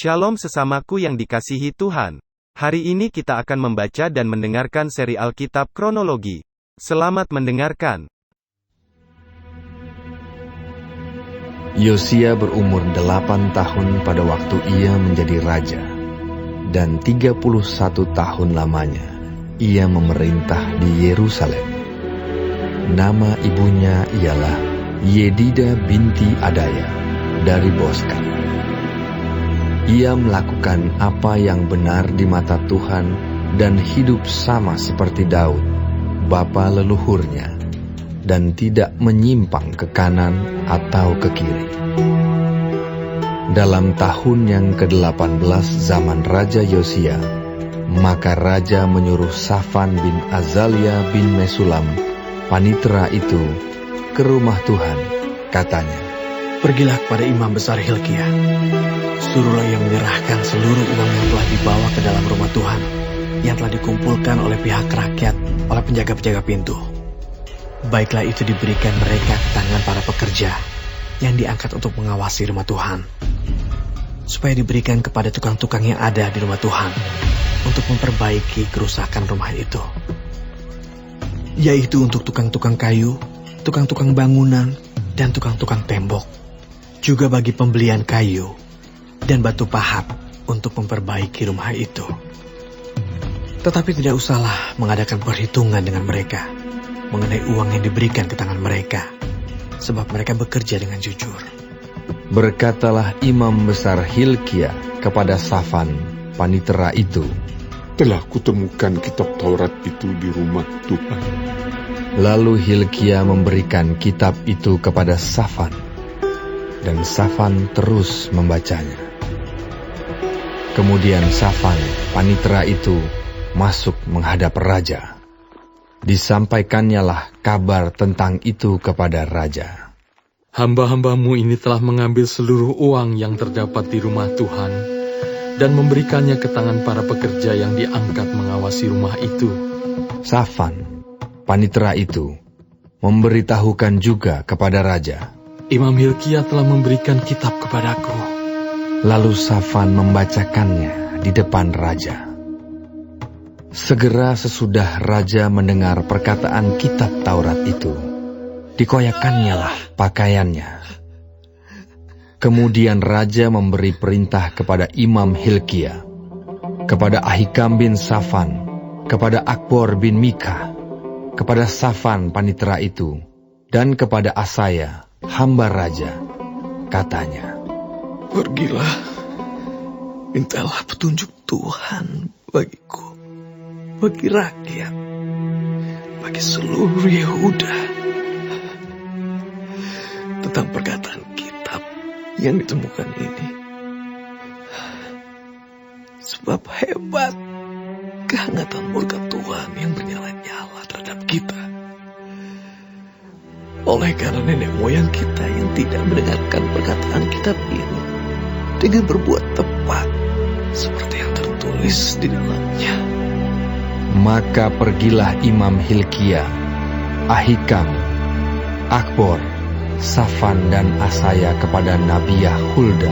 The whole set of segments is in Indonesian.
Shalom sesamaku yang dikasihi Tuhan. Hari ini kita akan membaca dan mendengarkan seri Alkitab Kronologi. Selamat mendengarkan. Yosia berumur 8 tahun pada waktu ia menjadi raja, dan 31 tahun lamanya ia memerintah di Yerusalem. Nama ibunya ialah Yedida binti Adaya dari Boskat. Ia melakukan apa yang benar di mata Tuhan dan hidup sama seperti Daud, bapa leluhurnya, dan tidak menyimpang ke kanan atau ke kiri. Dalam tahun yang ke-18 zaman Raja Yosia, maka Raja menyuruh Safan bin Azalia bin Mesulam, panitera itu, ke rumah Tuhan. Katanya, "Pergilah kepada imam besar Hilkia. Suruhlah ia menyerahkan seluruh uang yang telah dibawa ke dalam rumah Tuhan, yang telah dikumpulkan oleh pihak rakyat, oleh penjaga-penjaga pintu. Baiklah itu diberikan mereka ke tangan para pekerja yang diangkat untuk mengawasi rumah Tuhan, supaya diberikan kepada tukang-tukang yang ada di rumah Tuhan untuk memperbaiki kerusakan rumah itu, yaitu untuk tukang-tukang kayu, tukang-tukang bangunan, dan tukang-tukang tembok, juga bagi pembelian kayu dan batu pahat untuk memperbaiki rumah itu. Tetapi tidak usahlah mengadakan perhitungan dengan mereka mengenai uang yang diberikan ke tangan mereka, sebab mereka bekerja dengan jujur." berkatalah imam besar Hilkia kepada Safan, panitera itu, "Telah kutemukan kitab Taurat itu di rumah Tuhan." Lalu Hilkia memberikan kitab itu kepada Safan, dan Safan terus membacanya. Kemudian Safan, panitera itu, masuk menghadap raja. Disampaikannyalah kabar tentang itu kepada raja. "Hamba-hambamu ini telah mengambil seluruh uang yang terdapat di rumah Tuhan dan memberikannya ke tangan para pekerja yang diangkat mengawasi rumah itu." Safan, panitera itu, memberitahukan juga kepada raja. "Imam Hilkia telah memberikan kitab kepadaku." Lalu Safan membacakannya di depan raja. Segera sesudah raja mendengar perkataan kitab Taurat itu, dikoyakkannyalah pakaiannya. Kemudian raja memberi perintah kepada Imam Hilkia, kepada Ahikam bin Safan, kepada Akbor bin Mika, kepada Safan panitera itu, dan kepada Asaya, hamba raja. Katanya, "Pergilah, mintalah petunjuk Tuhan bagiku, bagi rakyat, bagi seluruh Yehuda, tentang perkataan kitab yang ditemukan ini. Sebab hebat kehangatan murka Tuhan yang bernyala-nyala terhadap kita, oleh karena nenek moyang kita yang tidak mendengarkan perkataan kitab ini dengan berbuat tepat seperti yang tertulis di dalamnya." Maka pergilah Imam Hilkia, Ahikam, Akbor, Safan dan Asaya kepada Nabiah Hulda,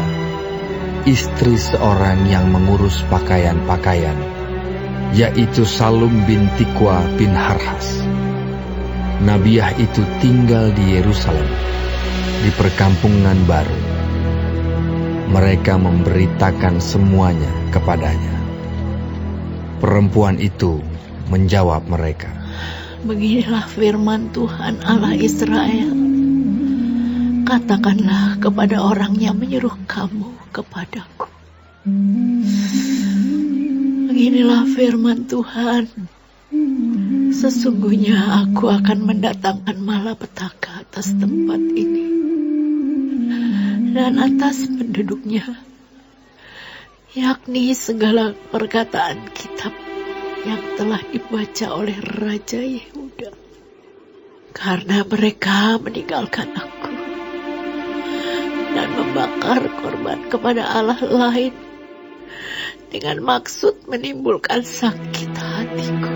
istri seorang yang mengurus pakaian-pakaian, yaitu Salum bin Tikwa bin Harhas. Nabiah itu tinggal di Yerusalem, di perkampungan baru. Mereka memberitakan semuanya kepadanya. Perempuan itu menjawab mereka, "Beginilah firman Tuhan Allah Israel. Katakanlah kepada orang yang menyuruh kamu kepadaku. Beginilah firman Tuhan. Sesungguhnya aku akan mendatangkan malapetaka atas tempat ini dan atas penduduknya, yakni segala perkataan kitab yang telah dibaca oleh Raja Yehuda, karena mereka meninggalkan aku dan membakar korban kepada Allah lain dengan maksud menimbulkan sakit hatiku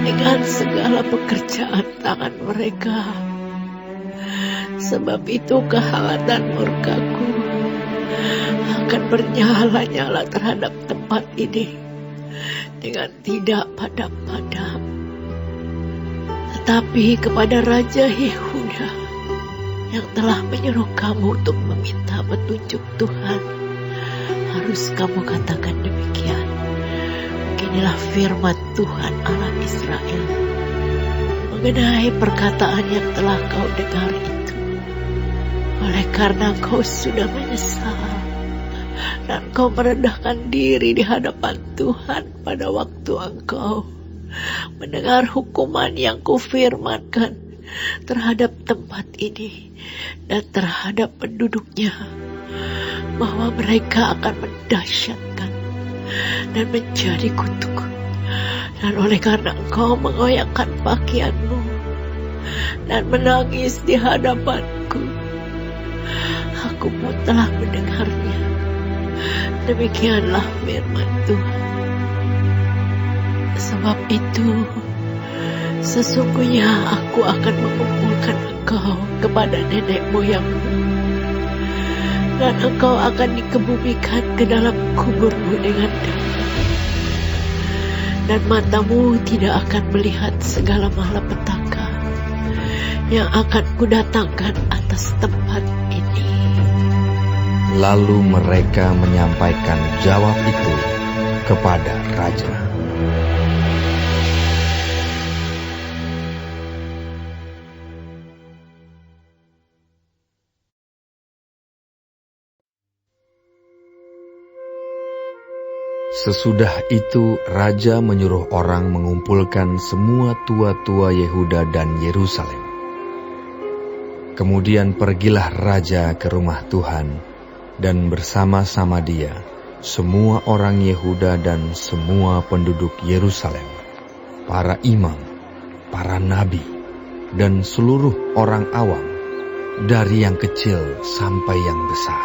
dengan segala pekerjaan tangan mereka. Sebab itu kehangatan murkaku akan bernyala-nyala terhadap tempat ini dengan tidak padam-padam. Tetapi kepada Raja Yehuda yang telah menyuruh kamu untuk meminta petunjuk Tuhan, harus kamu katakan demikian. Beginilah firman Tuhan Allah Israel mengenai perkataan yang telah kau dengar itu. Oleh karena kau sudah menyesal dan kau merendahkan diri di hadapan Tuhan pada waktu engkau mendengar hukuman yang kufirmankan terhadap tempat ini dan terhadap penduduknya, bahwa mereka akan mendahsyatkan dan menjadi kutuk. Dan oleh karena engkau mengoyakkan pakaianmu dan menangis di hadapanku, aku pun telah mendengarnya. Demikianlah firman Tuhan. Sebab itu, sesungguhnya aku akan mengumpulkan engkau kepada nenek moyangmu, dan engkau akan dikebumikan ke dalam kuburmu dengan damai. Dan matamu tidak akan melihat segala malapetaka yang akan kudatangkan atas tempat ini. Lalu mereka menyampaikan jawab itu kepada raja. Sesudah itu raja menyuruh orang mengumpulkan semua tua-tua Yehuda dan Yerusalem. Kemudian pergilah raja ke rumah Tuhan, dan bersama-sama dia semua orang Yehuda dan semua penduduk Yerusalem, para imam, para nabi, dan seluruh orang awam, dari yang kecil sampai yang besar.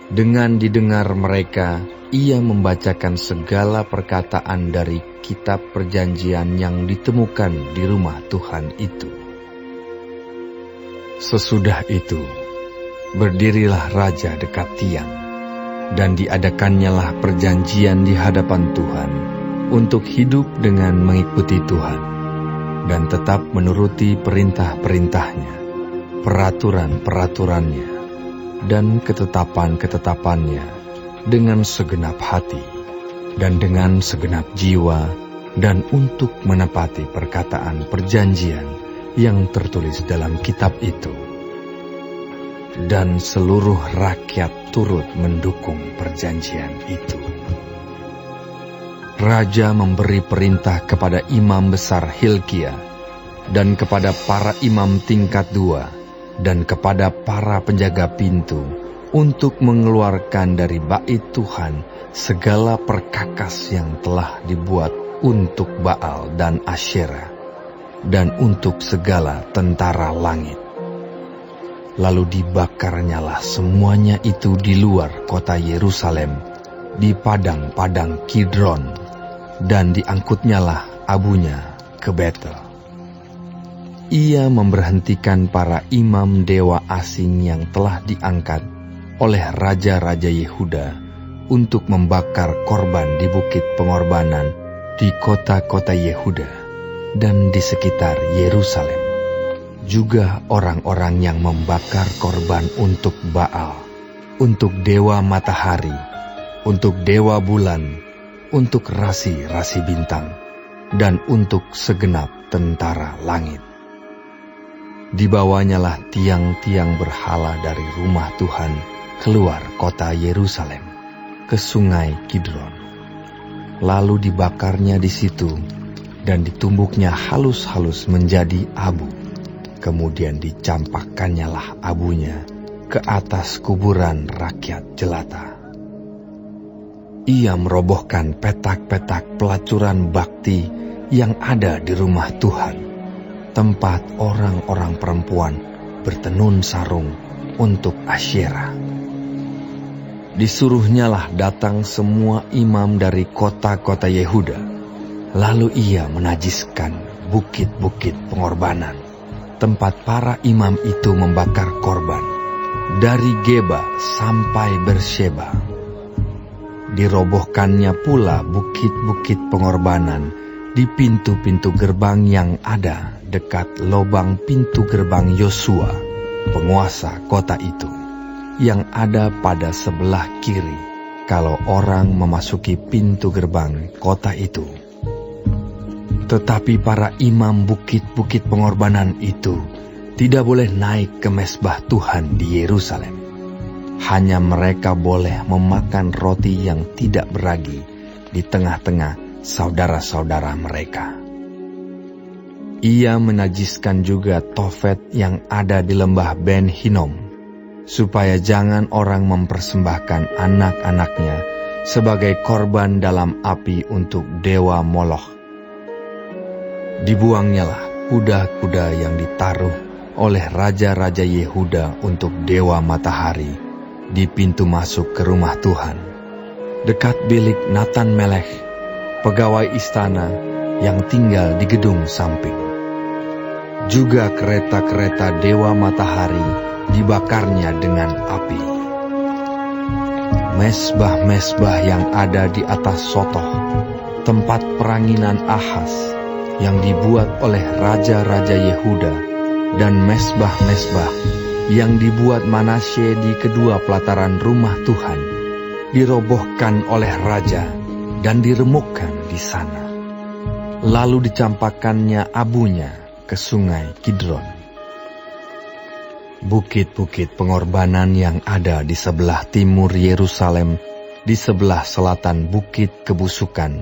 Dengan didengar mereka, ia membacakan segala perkataan dari kitab perjanjian yang ditemukan di rumah Tuhan itu. Sesudah itu, berdirilah raja dekat tiang, dan diadakannyalah perjanjian di hadapan Tuhan untuk hidup dengan mengikuti Tuhan, dan tetap menuruti perintah-perintahnya, peraturan-peraturannya, dan ketetapan-ketetapannya dengan segenap hati dan dengan segenap jiwa, dan untuk menepati perkataan perjanjian yang tertulis dalam kitab itu. Dan seluruh rakyat turut mendukung perjanjian itu. Raja memberi perintah kepada imam besar Hilkia dan kepada para imam tingkat 2 dan kepada para penjaga pintu untuk mengeluarkan dari bait Tuhan segala perkakas yang telah dibuat untuk Baal dan Asyera dan untuk segala tentara langit. Lalu dibakarnyalah semuanya itu di luar kota Yerusalem, di padang-padang Kidron, dan diangkutnyalah abunya ke Betel. Ia memberhentikan para imam dewa asing yang telah diangkat oleh raja-raja Yehuda untuk membakar korban di bukit pengorbanan di kota-kota Yehuda dan di sekitar Yerusalem. Juga orang-orang yang membakar korban untuk Baal, untuk dewa matahari, untuk dewa bulan, untuk rasi-rasi bintang, dan untuk segenap tentara langit. Dibawanyalah tiang-tiang berhala dari rumah Tuhan keluar kota Yerusalem ke sungai Kidron. Lalu dibakarnya di situ dan ditumbuknya halus-halus menjadi abu. Kemudian dicampakkannya abunya ke atas kuburan rakyat jelata. Ia merobohkan petak-petak pelacuran bakti yang ada di rumah Tuhan, tempat orang-orang perempuan bertenun sarung untuk Asyera. Disuruhnyalah datang semua imam dari kota-kota Yehuda. Lalu ia menajiskan bukit-bukit pengorbanan, tempat para imam itu membakar korban, dari Geba sampai Bersheba. Dirobohkannya pula bukit-bukit pengorbanan di pintu-pintu gerbang yang ada dekat lobang pintu gerbang Yosua, penguasa kota itu, yang ada pada sebelah kiri kalau orang memasuki pintu gerbang kota itu. Tetapi para imam bukit-bukit pengorbanan itu tidak boleh naik ke mezbah Tuhan di Yerusalem. Hanya mereka boleh memakan roti yang tidak beragi di tengah-tengah saudara-saudara mereka. Ia menajiskan juga Tofet yang ada di lembah Ben Hinnom, supaya jangan orang mempersembahkan anak-anaknya sebagai korban dalam api untuk dewa Moloch. Dibuangnyalah kuda-kuda yang ditaruh oleh raja-raja Yehuda untuk dewa matahari di pintu masuk ke rumah Tuhan, dekat bilik Natan Melech, pegawai istana yang tinggal di gedung samping. Juga kereta-kereta dewa matahari dibakarnya dengan api. Mezbah-mezbah yang ada di atas Sotoh, tempat peranginan Ahaz, yang dibuat oleh raja-raja Yehuda, dan mezbah-mezbah yang dibuat Manasye di kedua pelataran rumah Tuhan, dirobohkan oleh raja dan diremukkan di sana. Lalu dicampakkannya abunya ke sungai Kidron. Bukit-bukit pengorbanan yang ada di sebelah timur Yerusalem, di sebelah selatan bukit kebusukan,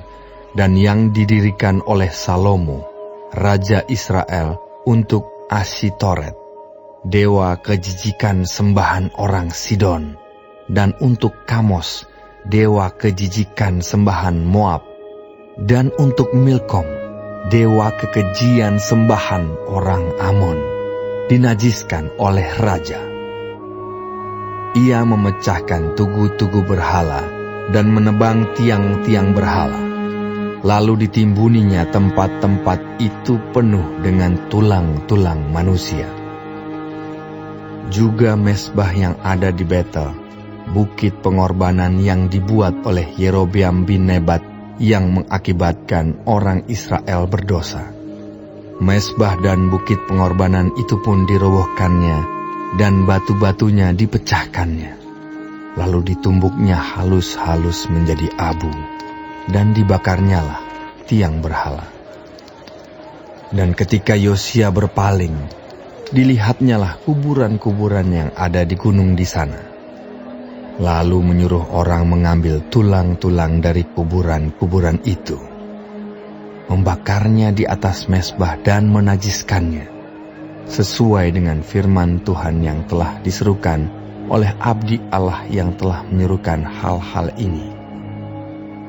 dan yang didirikan oleh Salomo, Raja Israel, untuk Ashitoret, dewa kejijikan sembahan orang Sidon, dan untuk Kamos, dewa kejijikan sembahan Moab, dan untuk Milkom, dewa kekejian sembahan orang Amon, dinajiskan oleh raja. Ia memecahkan tugu-tugu berhala dan menebang tiang-tiang berhala. Lalu ditimbuninya tempat-tempat itu penuh dengan tulang-tulang manusia. Juga mezbah yang ada di Betel, bukit pengorbanan yang dibuat oleh Yerobeam bin Nebat yang mengakibatkan orang Israel berdosa. Mezbah dan bukit pengorbanan itu pun dirobohkannya, dan batu-batunya dipecahkannya. Lalu ditumbuknya halus-halus menjadi abu, dan dibakarnyalah tiang berhala. Dan ketika Yosia berpaling, dilihatnyalah kuburan-kuburan yang ada di gunung di sana. Lalu menyuruh orang mengambil tulang-tulang dari kuburan-kuburan itu, membakarnya di atas mezbah dan menajiskannya, sesuai dengan firman Tuhan yang telah diserukan oleh abdi Allah yang telah menyerukan hal-hal ini.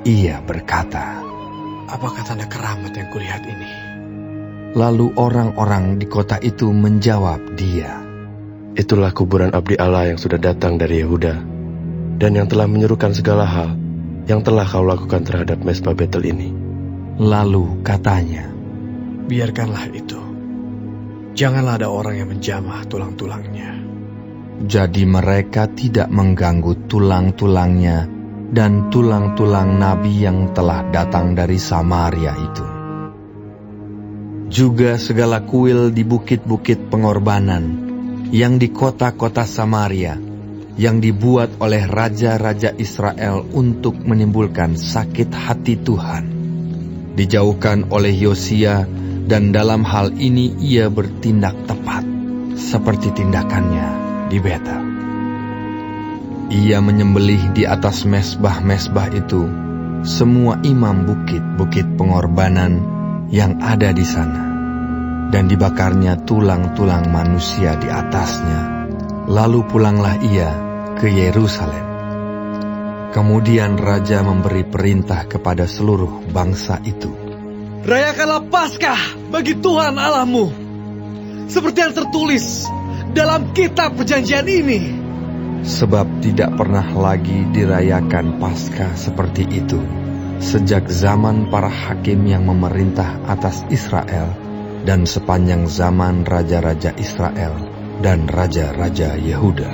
Ia berkata, Apakah tanda keramat yang kulihat ini? Lalu orang-orang di kota itu menjawab dia, Itulah kuburan abdi Allah yang sudah datang dari Yehuda, dan yang telah menyerukan segala hal yang telah kau lakukan terhadap mezbah Betel ini. Lalu katanya, Biarkanlah itu. Janganlah ada orang yang menjamah tulang-tulangnya. jadi mereka tidak mengganggu tulang-tulangnya dan tulang-tulang nabi yang telah datang dari Samaria itu. Juga segala kuil di bukit-bukit pengorbanan yang di kota-kota Samaria, yang dibuat oleh raja-raja Israel untuk menimbulkan sakit hati Tuhan, dijauhkan oleh Yosia, dan dalam hal ini ia bertindak tepat seperti tindakannya di Betel. Ia menyembelih di atas mezbah-mezbah itu semua imam bukit-bukit pengorbanan yang ada di sana, dan dibakarnya tulang-tulang manusia di atasnya. Lalu pulanglah ia ke Yerusalem. Kemudian raja memberi perintah kepada seluruh bangsa itu, Rayakanlah Paskah bagi Tuhan Allahmu, seperti yang tertulis dalam kitab perjanjian ini. sebab tidak pernah lagi dirayakan Paskah seperti itu sejak zaman para hakim yang memerintah atas Israel, dan sepanjang zaman raja-raja Israel dan raja-raja Yehuda.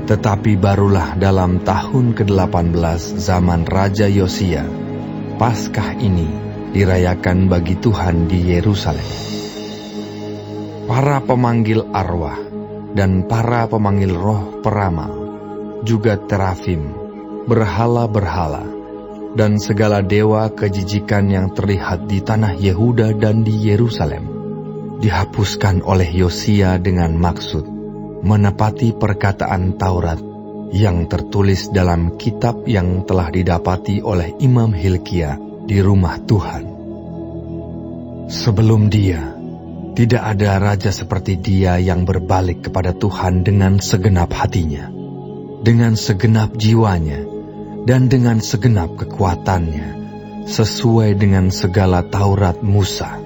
Tetapi barulah dalam tahun ke-18 zaman Raja Yosia, Paskah ini dirayakan bagi Tuhan di Yerusalem. Para pemanggil arwah dan para pemanggil roh peramal, juga terafim, berhala-berhala, dan segala dewa kejijikan yang terlihat di tanah Yehuda dan di Yerusalem, dihapuskan oleh Yosia dengan maksud menepati perkataan Taurat yang tertulis dalam kitab yang telah didapati oleh Imam Hilkia di rumah Tuhan. Sebelum dia, tidak ada raja seperti dia yang berbalik kepada Tuhan dengan segenap hatinya, dengan segenap jiwanya, dan dengan segenap kekuatannya, sesuai dengan segala Taurat Musa.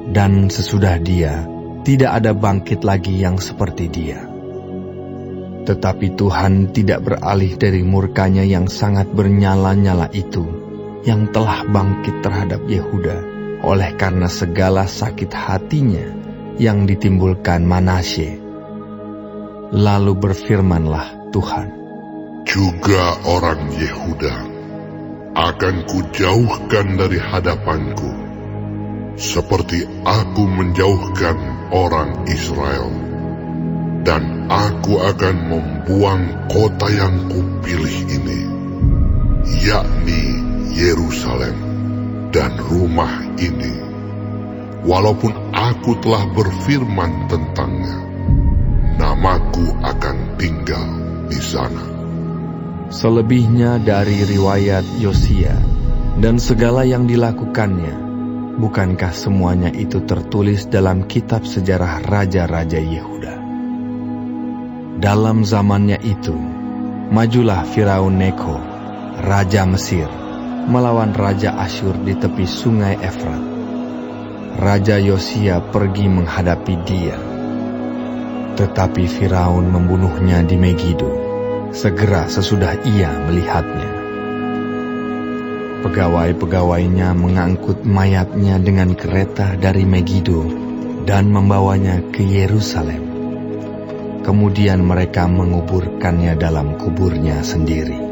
Dan sesudah dia, tidak ada bangkit lagi yang seperti dia. Tetapi Tuhan tidak beralih dari murkanya yang sangat bernyala-nyala itu, yang telah bangkit terhadap Yehuda, oleh karena segala sakit hatinya yang ditimbulkan Manasye. Lalu berfirmanlah Tuhan, Juga orang Yehuda akan kujauhkan dari hadapanku, seperti aku menjauhkan orang Israel, dan aku akan membuang kota yang kupilih ini, yakni Yerusalem dan rumah ini, walaupun aku telah berfirman tentangnya, namaku akan tinggal di sana. Selebihnya dari riwayat Yosia dan segala yang dilakukannya, bukankah semuanya itu tertulis dalam kitab sejarah raja-raja Yehuda? Dalam zamannya itu, majulah Firaun Neko, raja Mesir, melawan raja Asyur di tepi sungai Efrat. Raja Yosia pergi menghadapi dia, tetapi Firaun membunuhnya di Megido, segera sesudah ia melihatnya. Pegawai-pegawainya mengangkut mayatnya dengan kereta dari Megido dan membawanya ke Yerusalem. Kemudian mereka menguburkannya dalam kuburnya sendiri.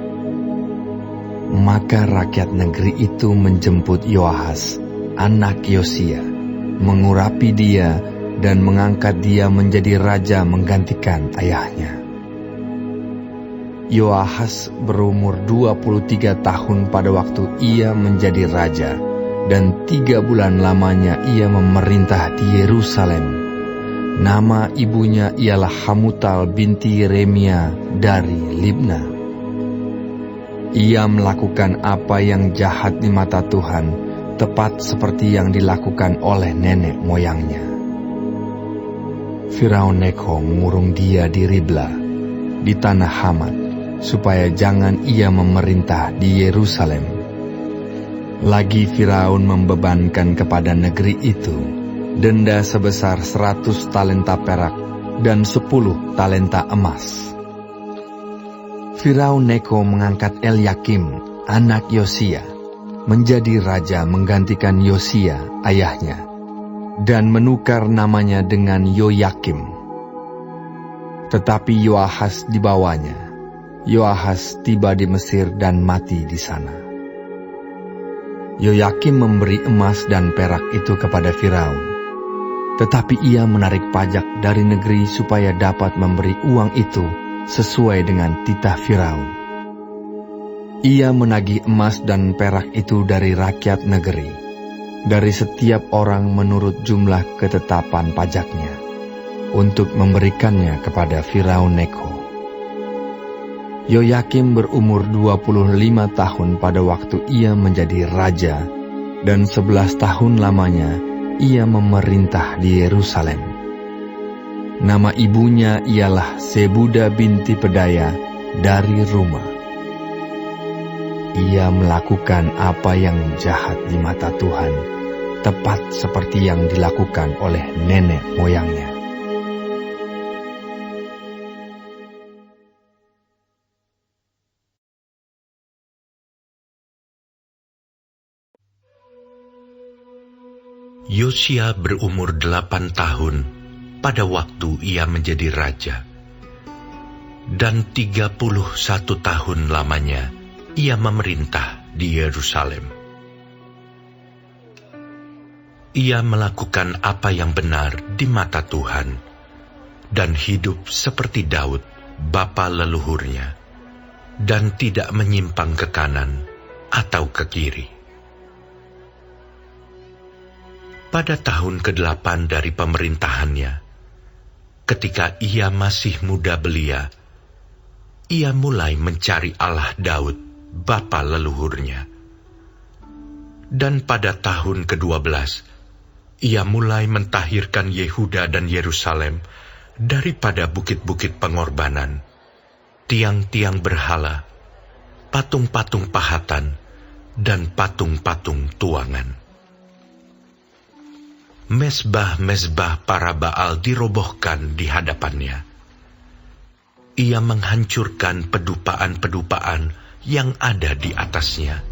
Maka rakyat negeri itu menjemput Yoahas, anak Yosia, mengurapi dia dan mengangkat dia menjadi raja menggantikan ayahnya. Yoahas berumur 23 tahun pada waktu ia menjadi raja, dan 3 bulan lamanya ia memerintah di Yerusalem. Nama ibunya ialah Hamutal binti Yeremia dari Libna. Ia melakukan apa yang jahat di mata Tuhan, tepat seperti yang dilakukan oleh nenek moyangnya. Firaun Neko mengurung dia di Ribla, di tanah Hamat, supaya jangan ia memerintah di Yerusalem. Lagi Firaun membebankan kepada negeri itu denda sebesar 100 talenta perak dan 10 talenta emas. Firaun Neko mengangkat Elyakim, anak Yosia, menjadi raja menggantikan Yosia, ayahnya, dan menukar namanya dengan Yoyakim. Tetapi Yoahas dibawanya. Yoahas tiba di Mesir dan mati di sana. Yoyakim memberi emas dan perak itu kepada Firaun, tetapi ia menarik pajak dari negeri supaya dapat memberi uang itu sesuai dengan titah Firaun. Ia menagih emas dan perak itu dari rakyat negeri, dari setiap orang menurut jumlah ketetapan pajaknya, untuk memberikannya kepada Firaun Neko. Yoyakim berumur 25 tahun pada waktu ia menjadi raja, dan 11 tahun lamanya ia memerintah di Yerusalem. Nama ibunya ialah Sebuda binti Pedaya dari Rumah. Ia melakukan apa yang jahat di mata Tuhan, tepat seperti yang dilakukan oleh nenek moyangnya. Yosia berumur 8 tahun pada waktu ia menjadi raja. Dan 31 tahun lamanya ia memerintah di Yerusalem. Ia melakukan apa yang benar di mata Tuhan dan hidup seperti Daud, bapa leluhurnya, dan tidak menyimpang ke kanan atau ke kiri. Pada tahun ke-8 dari pemerintahannya, ketika ia masih muda belia, ia mulai mencari Allah Daud, bapa leluhurnya. Dan pada tahun ke-12, ia mulai mentahirkan Yehuda dan Yerusalem daripada bukit-bukit pengorbanan, tiang-tiang berhala, patung-patung pahatan, dan patung-patung tuangan. Mezbah-mezbah para Baal dirobohkan di hadapannya. Ia menghancurkan pedupaan-pedupaan yang ada di atasnya.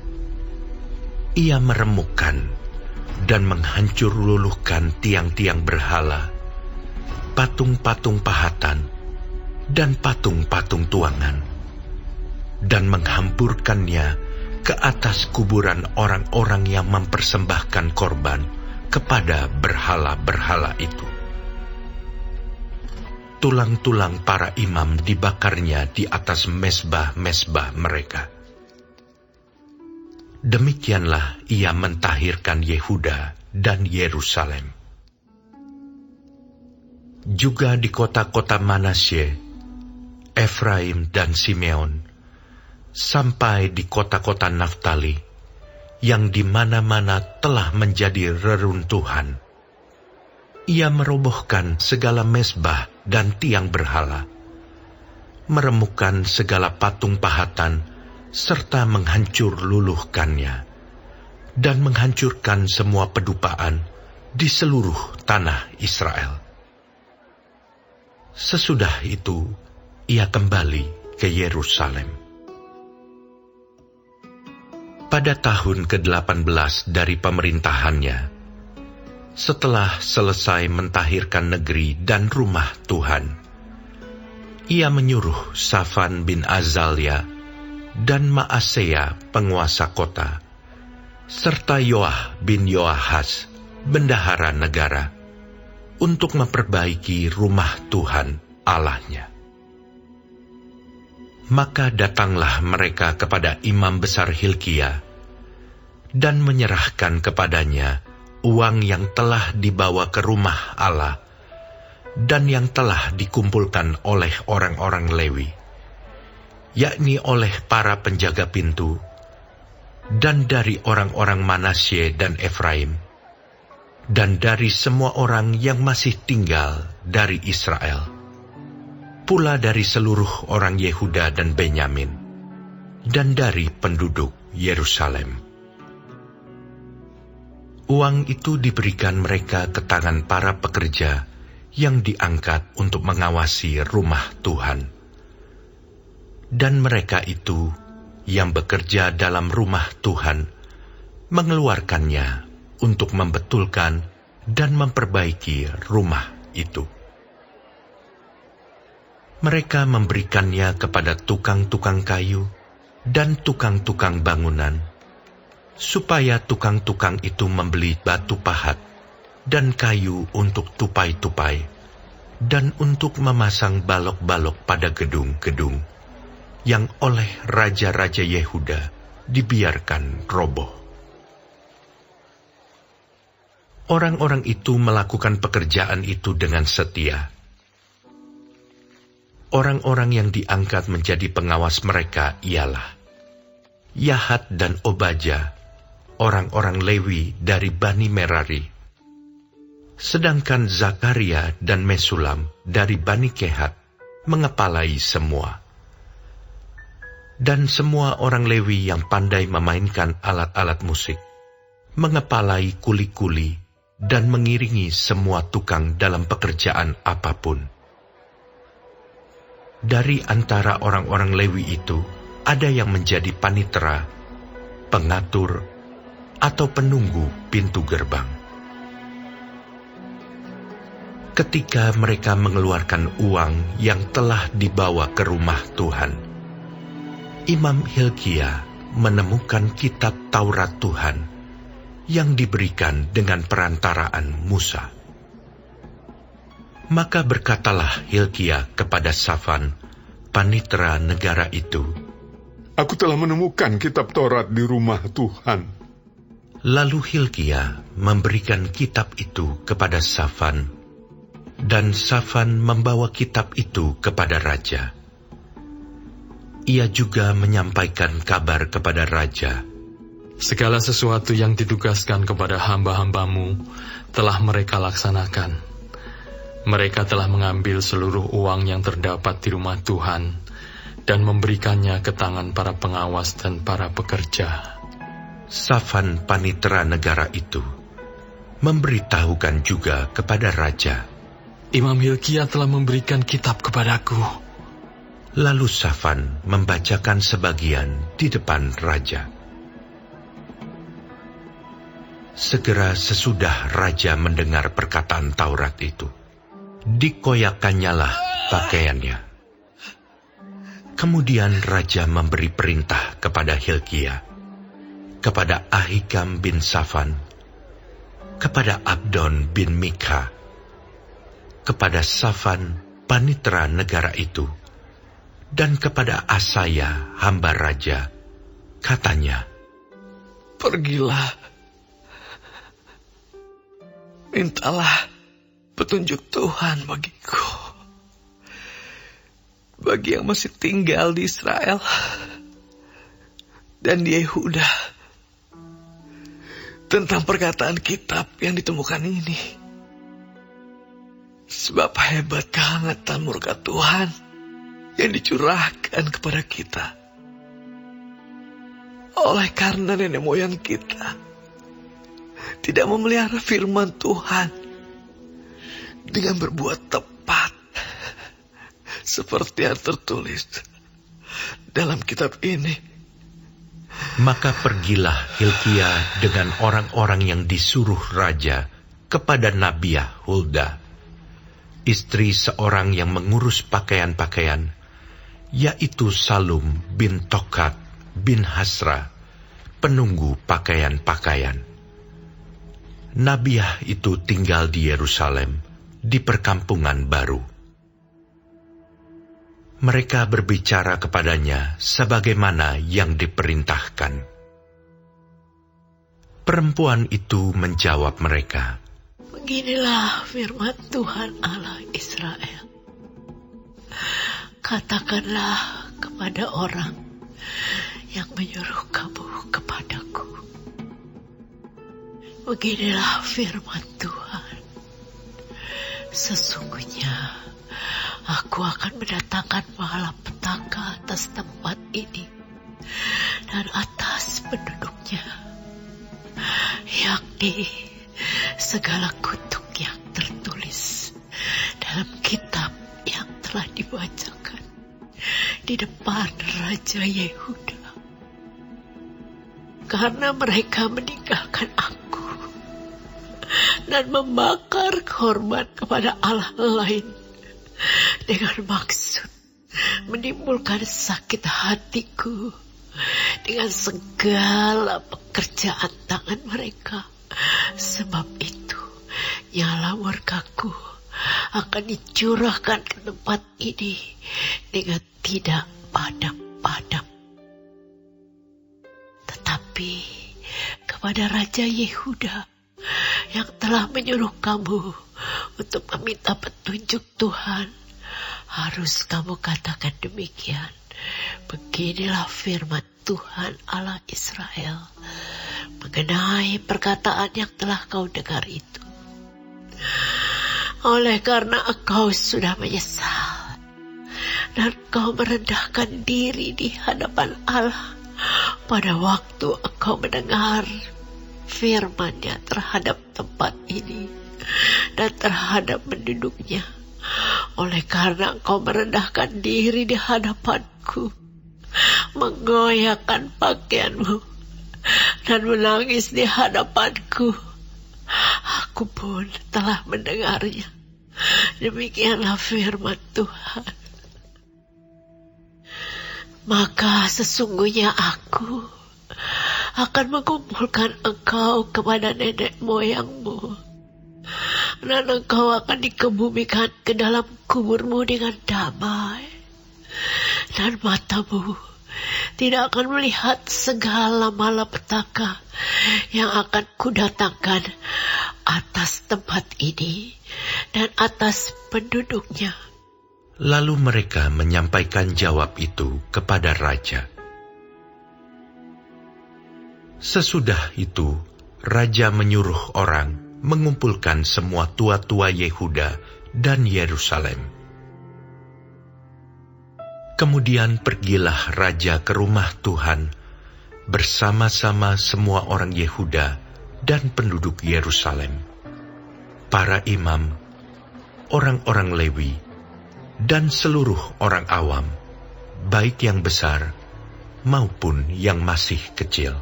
Ia meremukkan dan menghancur luluhkan tiang-tiang berhala, patung-patung pahatan, dan patung-patung tuangan, dan menghampurkannya ke atas kuburan orang-orang yang mempersembahkan korban kepada berhala-berhala itu. Tulang-tulang para imam dibakarnya di atas mezbah-mezbah mereka. Demikianlah ia mentahirkan Yehuda dan Yerusalem. Juga di kota-kota Manasye, Efraim dan Simeon, sampai di kota-kota Naftali, yang di mana-mana telah menjadi reruntuhan. Ia merobohkan segala mezbah dan tiang berhala, meremukkan segala patung pahatan, serta menghancur luluhkannya, dan menghancurkan semua pedupaan di seluruh tanah Israel. Sesudah itu, ia kembali ke Yerusalem. Pada tahun ke-18 dari pemerintahannya, setelah selesai mentahirkan negeri dan rumah Tuhan, ia menyuruh Safan bin Azalia dan Maaseya penguasa kota, serta Yoah bin Yoahas, bendahara negara, untuk memperbaiki rumah Tuhan Allahnya. Maka datanglah mereka kepada imam besar Hilkia, dan menyerahkan kepadanya uang yang telah dibawa ke rumah Allah, dan yang telah dikumpulkan oleh orang-orang Lewi, yakni oleh para penjaga pintu, dan dari orang-orang Manasye dan Efraim, dan dari semua orang yang masih tinggal dari Israel, pula dari seluruh orang Yehuda dan Benyamin, dan dari penduduk Yerusalem. Uang itu diberikan mereka ke tangan para pekerja yang diangkat untuk mengawasi rumah Tuhan. Dan mereka itu yang bekerja dalam rumah Tuhan mengeluarkannya untuk membetulkan dan memperbaiki rumah itu. Mereka memberikannya kepada tukang-tukang kayu dan tukang-tukang bangunan, supaya tukang-tukang itu membeli batu pahat dan kayu untuk tupai-tupai, dan untuk memasang balok-balok pada gedung-gedung yang oleh raja-raja Yehuda dibiarkan roboh. Orang-orang itu melakukan pekerjaan itu dengan setia. Orang-orang yang diangkat menjadi pengawas mereka ialah Yahat dan Obaja, orang-orang Lewi dari Bani Merari, sedangkan Zakaria dan Mesulam dari Bani Kehat mengepalai semua. Dan semua orang Lewi yang pandai memainkan alat-alat musik mengepalai kuli-kuli dan mengiringi semua tukang dalam pekerjaan apapun. Dari antara orang-orang Lewi itu, ada yang menjadi panitera, pengatur, atau penunggu pintu gerbang. ketika mereka mengeluarkan uang yang telah dibawa ke rumah Tuhan, Imam Hilkia menemukan kitab Taurat Tuhan yang diberikan dengan perantaraan Musa. Maka berkatalah Hilkia kepada Safan, panitera negara itu, Aku telah menemukan kitab Taurat di rumah Tuhan. Lalu Hilkia memberikan kitab itu kepada Safan, dan Safan membawa kitab itu kepada raja. Ia juga menyampaikan kabar kepada raja, Segala sesuatu yang ditugaskan kepada hamba-hambamu telah mereka laksanakan. Mereka telah mengambil seluruh uang yang terdapat di rumah Tuhan dan memberikannya ke tangan para pengawas dan para pekerja. Safan panitera negara itu memberitahukan juga kepada raja, Imam Hilkia telah memberikan kitab kepadaku. Lalu Safan membacakan sebagian di depan raja. Segera sesudah raja mendengar perkataan Taurat itu, dikoyakkannyalah pakaiannya. Kemudian raja memberi perintah kepada Hilkia, kepada Ahikam bin Safan, kepada Abdon bin Mikha, kepada Safan panitera negara itu, dan kepada Asaya hamba raja, katanya, Pergilah, mintalah petunjuk Tuhan bagiku, bagi yang masih tinggal di Israel dan di Yehuda, tentang perkataan kitab yang ditemukan ini. Sebab hebat kehangatan murka Tuhan yang dicurahkan kepada kita, oleh karena nenek moyang kita tidak memelihara firman Tuhan dengan berbuat tepat, seperti yang tertulis dalam kitab ini. Maka pergilah Hilkia dengan orang-orang yang disuruh raja kepada Nabiah Hulda, istri seorang yang mengurus pakaian-pakaian, yaitu Salum bin Tokat bin Hasra, penunggu pakaian-pakaian. Nabiah itu tinggal di Yerusalem, di perkampungan baru. Mereka berbicara kepadanya sebagaimana yang diperintahkan. Perempuan itu menjawab mereka, Beginilah firman Tuhan Allah Israel. Katakanlah kepada orang yang menyuruh kamu kepadaku. Beginilah firman Tuhan. Sesungguhnya aku akan mendatangkan malapetaka atas tempat ini dan atas penduduknya, yakni segala kutuk yang tertulis dalam kitab yang telah dibacakan di depan Raja Yehuda. Karena mereka meninggalkan aku dan membakar korban kepada Allah lain dengan maksud menimbulkan sakit hatiku dengan segala pekerjaan tangan mereka. Sebab itu nyala murkaku akan dicurahkan ke tempat ini dengan tidak padam-padam. Tetapi kepada Raja Yehuda yang telah menyuruh kamu untuk meminta petunjuk Tuhan, harus kamu katakan demikian. Beginilah firman Tuhan Allah Israel mengenai perkataan yang telah kau dengar itu. Oleh karena engkau sudah menyesal dan kau merendahkan diri di hadapan Allah pada waktu engkau mendengar firman-Nya terhadap tempat ini dan terhadap penduduknya. Oleh karena engkau merendahkan diri di hadapanku, menggoyahkan pakaianmu dan menangis di hadapanku, aku pun telah mendengarnya Demikianlah firman Tuhan. Maka sesungguhnya aku akan mengumpulkan engkau kepada nenek moyangmu, dan engkau akan dikebumikan ke dalam kuburmu dengan damai, dan matamu tidak akan melihat segala malapetaka yang akan kudatangkan atas tempat ini dan atas penduduknya. Lalu mereka menyampaikan jawab itu kepada raja. Sesudah itu, raja menyuruh orang mengumpulkan semua tua-tua Yehuda dan Yerusalem. Kemudian pergilah raja ke rumah Tuhan bersama-sama semua orang Yehuda dan penduduk Yerusalem, para imam, orang-orang Lewi, dan seluruh orang awam, baik yang besar maupun yang masih kecil.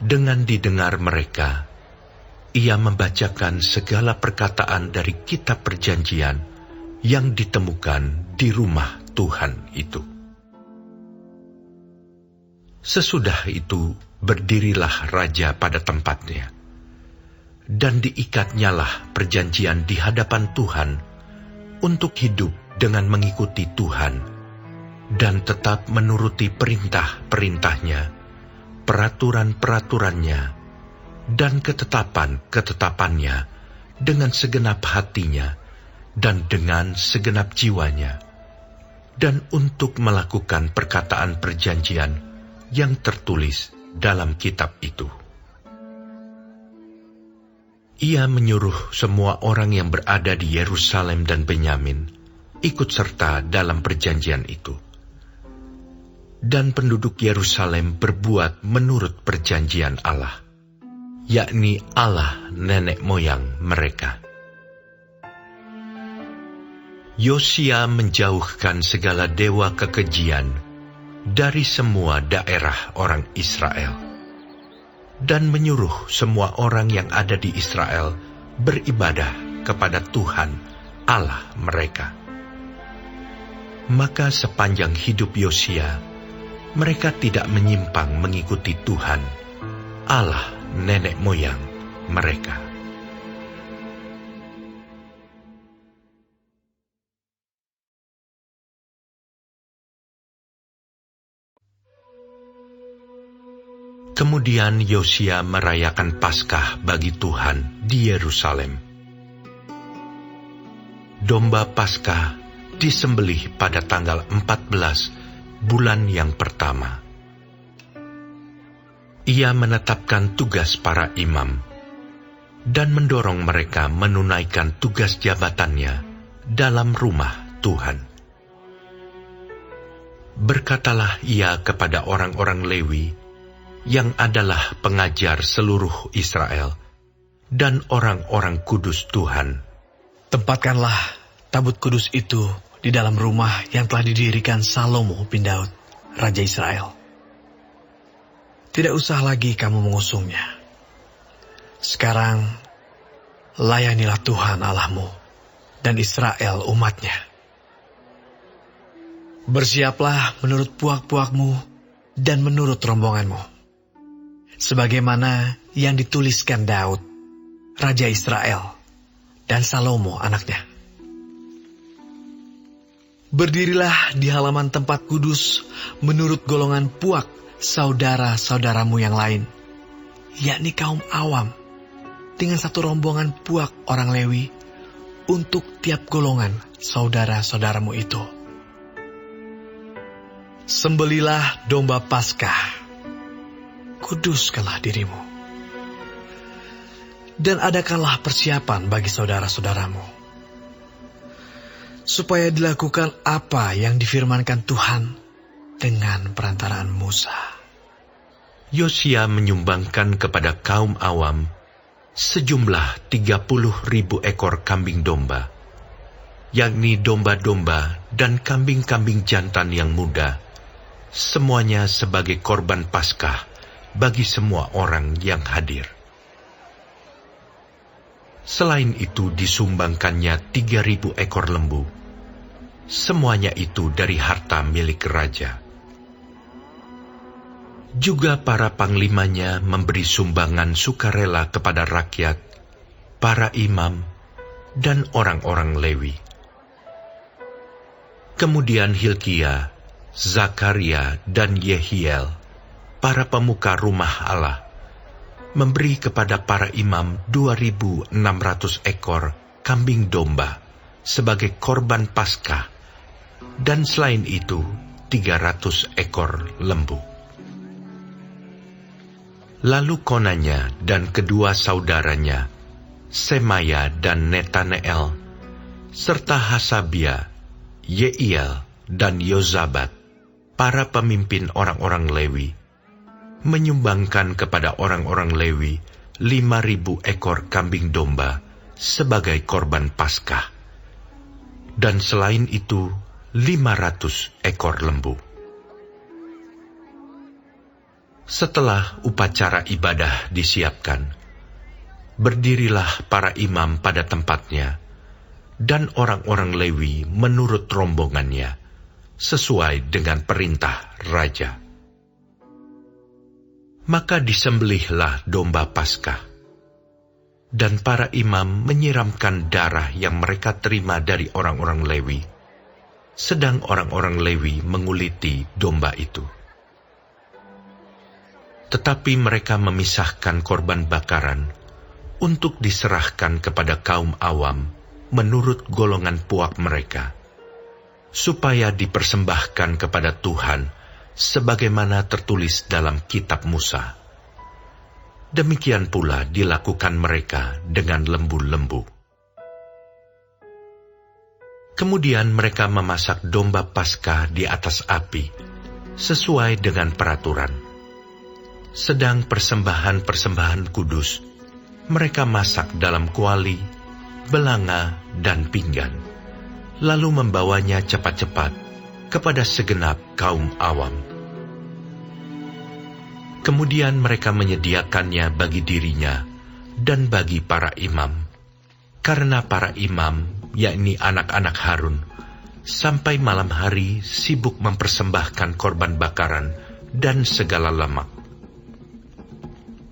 Dengan didengar mereka, ia membacakan segala perkataan dari kitab perjanjian yang ditemukan di rumah Tuhan itu. Sesudah itu, berdirilah raja pada tempatnya, dan diikatnyalah perjanjian di hadapan Tuhan untuk hidup dengan mengikuti Tuhan dan tetap menuruti perintah-perintahnya, peraturan-peraturannya, dan ketetapan-ketetapannya dengan segenap hatinya dan dengan segenap jiwanya, dan untuk melakukan perkataan perjanjian yang tertulis dalam kitab itu. Ia menyuruh semua orang yang berada di Yerusalem dan Benyamin ikut serta dalam perjanjian itu. Dan penduduk Yerusalem berbuat menurut perjanjian Allah, yakni Allah nenek moyang mereka. Yosia menjauhkan segala dewa kekejian dari semua daerah orang Israel, dan menyuruh semua orang yang ada di Israel beribadah kepada Tuhan Allah mereka. Maka sepanjang hidup Yosia, mereka tidak menyimpang mengikuti Tuhan Allah nenek moyang mereka. Kemudian Yosia merayakan Paskah bagi Tuhan di Yerusalem. Domba Paskah disembelih pada tanggal 14 bulan yang pertama. Ia menetapkan tugas para imam dan mendorong mereka menunaikan tugas jabatannya dalam rumah Tuhan. Berkatalah ia kepada orang-orang Lewi yang adalah pengajar seluruh Israel dan orang-orang kudus Tuhan. Tempatkanlah tabut kudus itu di dalam rumah yang telah didirikan Salomo bin Daud, Raja Israel. Tidak usah lagi kamu mengusungnya. Sekarang, layanilah Tuhan Allahmu dan Israel umatnya. Bersiaplah menurut puak-puakmu dan menurut rombonganmu, sebagaimana yang dituliskan Daud, Raja Israel, dan Salomo anaknya. Berdirilah di halaman tempat kudus menurut golongan puak saudara-saudaramu yang lain, yakni kaum awam, dengan satu rombongan puak orang Lewi untuk tiap golongan saudara-saudaramu itu. Sembelilah domba Paskah, kuduskanlah dirimu, dan adakanlah persiapan bagi saudara-saudaramu, supaya dilakukan apa yang difirmankan Tuhan dengan perantaraan Musa. Yosia menyumbangkan kepada kaum awam sejumlah 30.000 ekor kambing domba, yakni domba-domba dan kambing-kambing jantan yang muda, semuanya sebagai korban Paskah bagi semua orang yang hadir. Selain itu disumbangkannya 3.000 ekor lembu. Semuanya itu dari harta milik raja. Juga para panglimanya memberi sumbangan sukarela kepada rakyat, para imam, dan orang-orang Lewi. Kemudian Hilkia, Zakaria, dan Yehiel, para pemuka rumah Allah, memberi kepada para imam 2.600 ekor kambing domba sebagai korban Paskah, dan selain itu 300 ekor lembu. Lalu Konanya dan kedua saudaranya, Semaya dan Netaneel, serta Hasabia, Yeiel, dan Yozabat, para pemimpin orang-orang Lewi, menyumbangkan kepada orang-orang Lewi 5.000 ekor kambing domba sebagai korban Paskah, dan selain itu 500 ekor lembu. Setelah upacara ibadah disiapkan, berdirilah para imam pada tempatnya, dan orang-orang Lewi menurut rombongannya, sesuai dengan perintah raja. Maka disembelihlah domba Paskah, dan para imam menyiramkan darah yang mereka terima dari orang-orang Lewi, sedang orang-orang Lewi menguliti domba itu. Tetapi mereka memisahkan korban bakaran untuk diserahkan kepada kaum awam menurut golongan puak mereka, supaya dipersembahkan kepada Tuhan sebagaimana tertulis dalam kitab Musa. Demikian pula dilakukan mereka dengan lembu-lembu. Kemudian mereka memasak domba Paskah di atas api, sesuai dengan peraturan. Sedang persembahan-persembahan kudus, mereka masak dalam kuali, belanga, dan pinggan, lalu membawanya cepat-cepat kepada segenap kaum awam. Kemudian mereka menyediakannya bagi dirinya dan bagi para imam, karena para imam, yakni anak-anak Harun, sampai malam hari sibuk mempersembahkan korban bakaran dan segala lemak.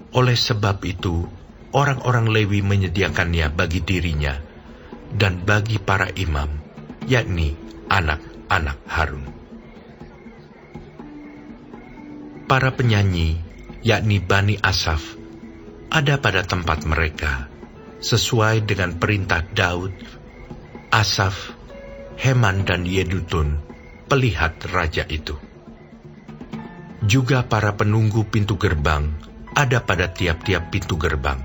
Oleh sebab itu, orang-orang Lewi menyediakannya bagi dirinya dan bagi para imam, yakni anak-anak Harun. Para penyanyi, yakni Bani Asaf, ada pada tempat mereka, sesuai dengan perintah Daud, Asaf, Heman, dan Yedutun, pelihat raja itu. Juga para penunggu pintu gerbang ada pada tiap-tiap pintu gerbang.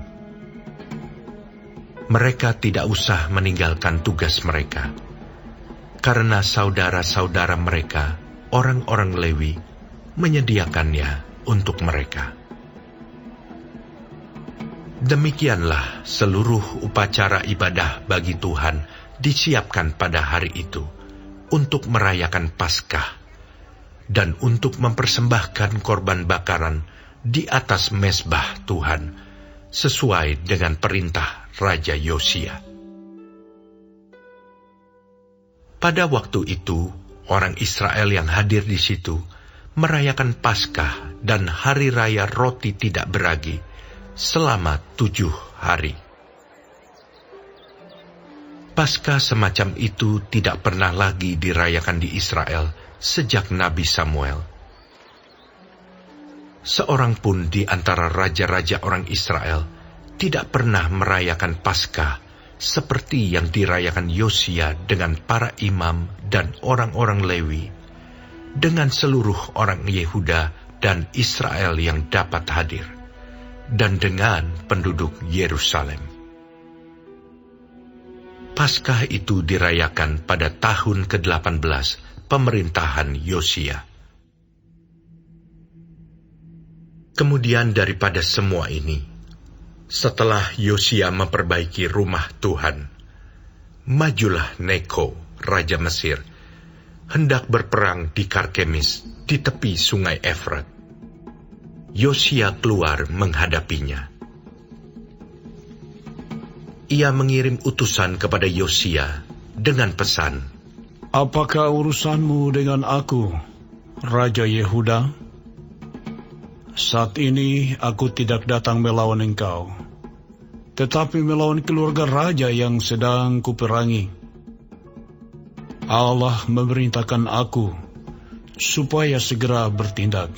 Mereka tidak usah meninggalkan tugas mereka, karena saudara-saudara mereka, orang-orang Lewi, menyediakannya untuk mereka. Demikianlah seluruh upacara ibadah bagi Tuhan disiapkan pada hari itu untuk merayakan Paskah dan untuk mempersembahkan korban bakaran di atas mezbah Tuhan, sesuai dengan perintah Raja Yosia. Pada waktu itu, orang Israel yang hadir di situ merayakan Paskah dan Hari Raya Roti Tidak Beragi selama 7 hari. Paskah semacam itu tidak pernah lagi dirayakan di Israel sejak Nabi Samuel. Seorang pun di antara raja-raja orang Israel tidak pernah merayakan Paskah seperti yang dirayakan Yosia dengan para imam dan orang-orang Lewi, dengan seluruh orang Yehuda dan Israel yang dapat hadir, dan dengan penduduk Yerusalem. Paskah itu dirayakan pada tahun ke-18 pemerintahan Yosia. Kemudian daripada semua ini, setelah Yosia memperbaiki rumah Tuhan, majulah Neko, Raja Mesir, hendak berperang di Karkemis, di tepi sungai Efrat. Yosia keluar menghadapinya. ia mengirim utusan kepada Yosia dengan pesan, "Apakah urusanmu dengan aku, Raja Yehuda? Saat ini aku tidak datang melawan engkau, tetapi melawan keluarga raja yang sedang kuperangi. Allah memerintahkan aku supaya segera bertindak.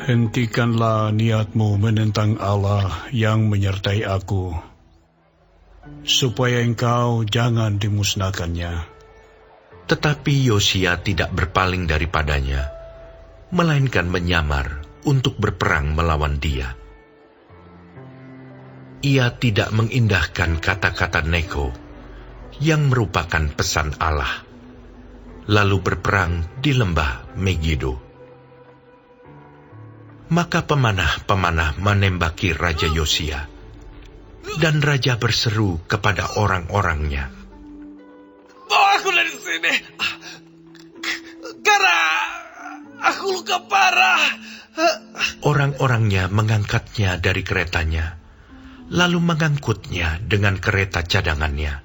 Hentikanlah niatmu menentang Allah yang menyertai aku, supaya engkau jangan dimusnahkannya." Tetapi Yosia tidak berpaling daripadanya, melainkan menyamar untuk berperang melawan dia. Ia tidak mengindahkan kata-kata Neko, yang merupakan pesan Allah, lalu berperang di lembah Megido. Maka pemanah-pemanah menembaki Raja Yosia, dan Raja berseru kepada orang-orangnya, Bawa aku dari sini. Karena aku luka parah. Orang-orangnya mengangkatnya dari keretanya, lalu mengangkutnya dengan kereta cadangannya,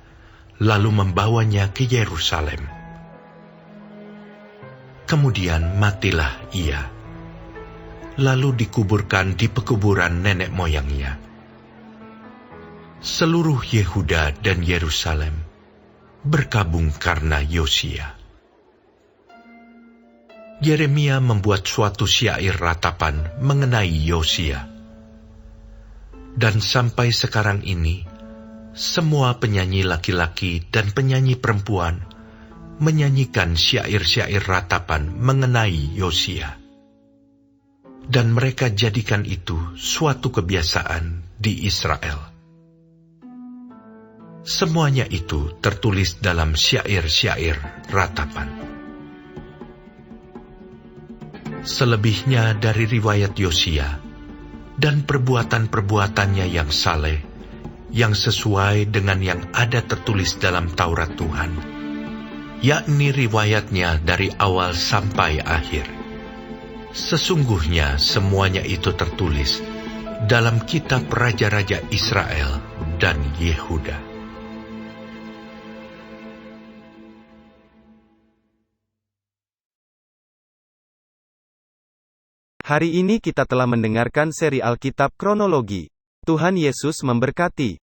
lalu membawanya ke Yerusalem. Kemudian matilah ia, lalu dikuburkan di pekuburan nenek moyangnya. Seluruh Yehuda dan Yerusalem berkabung karena Yosia. Yeremia membuat suatu syair ratapan mengenai Yosia. Dan sampai sekarang ini, semua penyanyi laki-laki dan penyanyi perempuan menyanyikan syair-syair ratapan mengenai Yosia. Dan mereka jadikan itu suatu kebiasaan di Israel. Semuanya itu tertulis dalam syair-syair ratapan. Selebihnya dari riwayat Yosia dan perbuatan-perbuatannya yang saleh, yang sesuai dengan yang ada tertulis dalam Taurat Tuhan, yakni riwayatnya dari awal sampai akhir. Sesungguhnya semuanya itu tertulis dalam kitab Raja-Raja Israel dan Yehuda. Hari ini kita telah mendengarkan seri Alkitab Kronologi. Tuhan Yesus memberkati.